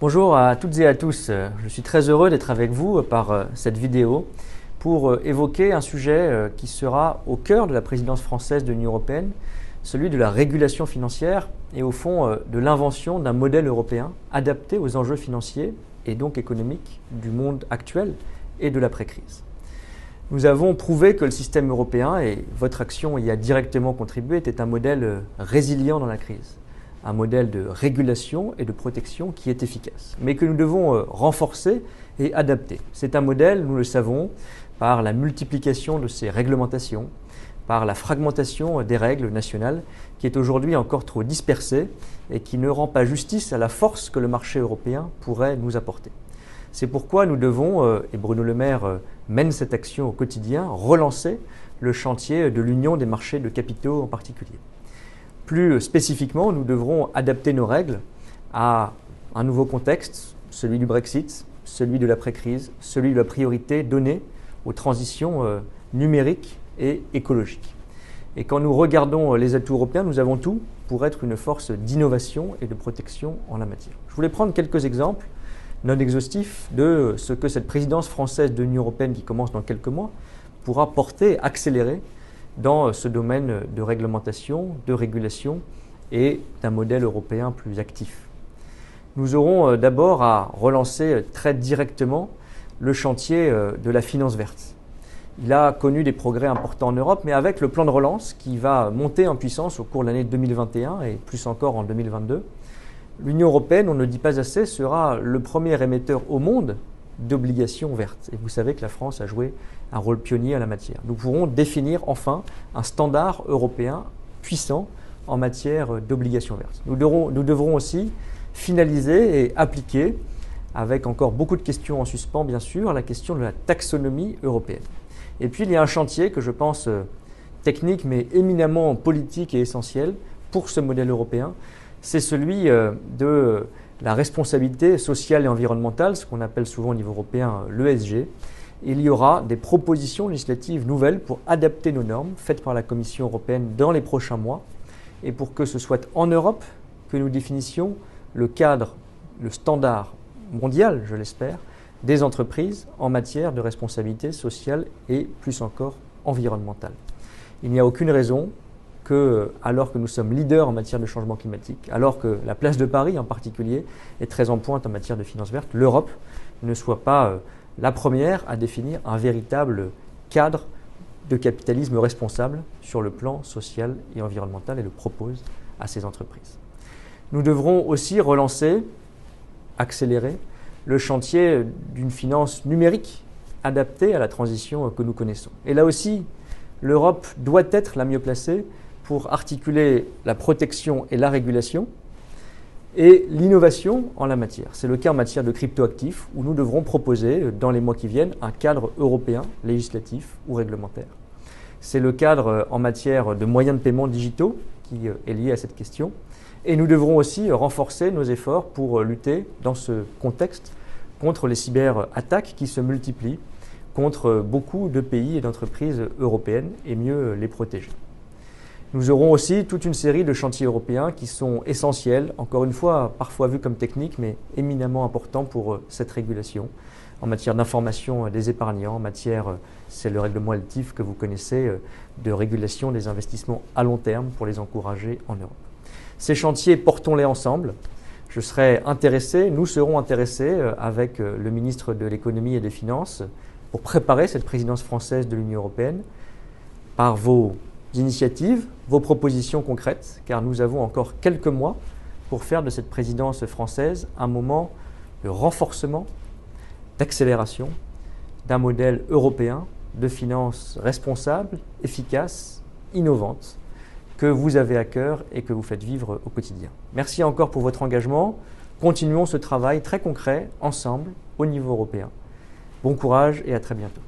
Bonjour à toutes et à tous, je suis très heureux d'être avec vous par cette vidéo pour évoquer un sujet qui sera au cœur de la présidence française de l'Union européenne, celui de la régulation financière et au fond de l'invention d'un modèle européen adapté aux enjeux financiers et donc économiques du monde actuel et de l'après-crise. Nous avons prouvé que le système européen, et votre action y a directement contribué, était un modèle résilient dans la crise. Un modèle de régulation et de protection qui est efficace, mais que nous devons renforcer et adapter. C'est un modèle, nous le savons, par la multiplication de ces réglementations, par la fragmentation des règles nationales, qui est aujourd'hui encore trop dispersée et qui ne rend pas justice à la force que le marché européen pourrait nous apporter. C'est pourquoi nous devons, et Bruno Le Maire mène cette action au quotidien, relancer le chantier de l'union des marchés de capitaux en particulier. Plus spécifiquement, nous devrons adapter nos règles à un nouveau contexte, celui du Brexit, celui de l'après-crise, celui de la priorité donnée aux transitions numériques et écologiques. Et quand nous regardons les atouts européens, nous avons tout pour être une force d'innovation et de protection en la matière. Je voulais prendre quelques exemples non exhaustifs de ce que cette présidence française de l'Union européenne qui commence dans quelques mois pourra porter, accélérer dans ce domaine de réglementation, de régulation et d'un modèle européen plus actif. Nous aurons d'abord à relancer très directement le chantier de la finance verte. Il a connu des progrès importants en Europe, mais avec le plan de relance qui va monter en puissance au cours de l'année 2021 et plus encore en 2022, l'Union européenne, on ne le dit pas assez, sera le premier émetteur au monde d'obligations vertes. Et vous savez que la France a joué un rôle pionnier en la matière. Nous pourrons définir enfin un standard européen puissant en matière d'obligations vertes. Nous devrons aussi finaliser et appliquer, avec encore beaucoup de questions en suspens bien sûr, la question de la taxonomie européenne. Et puis il y a un chantier que je pense technique mais éminemment politique et essentiel pour ce modèle européen, c'est celui de la responsabilité sociale et environnementale, ce qu'on appelle souvent au niveau européen l'ESG. Il y aura des propositions législatives nouvelles pour adapter nos normes faites par la Commission européenne dans les prochains mois et pour que ce soit en Europe que nous définissions le cadre, le standard mondial, je l'espère, des entreprises en matière de responsabilité sociale et plus encore environnementale. Il n'y a aucune raison que, alors que nous sommes leaders en matière de changement climatique, alors que la place de Paris en particulier est très en pointe en matière de finance verte, l'Europe ne soit pas la première à définir un véritable cadre de capitalisme responsable sur le plan social et environnemental et le propose à ces entreprises. Nous devrons aussi relancer, accélérer le chantier d'une finance numérique adaptée à la transition que nous connaissons. Et là aussi, l'Europe doit être la mieux placée pour articuler la protection et la régulation et l'innovation en la matière. C'est le cas en matière de cryptoactifs où nous devrons proposer dans les mois qui viennent un cadre européen, législatif ou réglementaire. C'est le cadre en matière de moyens de paiement digitaux qui est lié à cette question. Et nous devrons aussi renforcer nos efforts pour lutter dans ce contexte contre les cyberattaques qui se multiplient contre beaucoup de pays et d'entreprises européennes et mieux les protéger. Nous aurons aussi toute une série de chantiers européens qui sont essentiels, encore une fois, parfois vus comme techniques, mais éminemment importants pour cette régulation, en matière d'information des épargnants, en matière, c'est le règlement LTIF que vous connaissez, de régulation des investissements à long terme pour les encourager en Europe. Ces chantiers, portons-les ensemble. Je serai intéressé, nous serons intéressés avec le ministre de l'économie et des finances pour préparer cette présidence française de l'Union européenne par vos initiatives, vos propositions concrètes, car nous avons encore quelques mois pour faire de cette présidence française un moment de renforcement, d'accélération d'un modèle européen de finances responsable, efficace, innovante, que vous avez à cœur et que vous faites vivre au quotidien. Merci encore pour votre engagement. Continuons ce travail très concret ensemble au niveau européen. Bon courage et à très bientôt.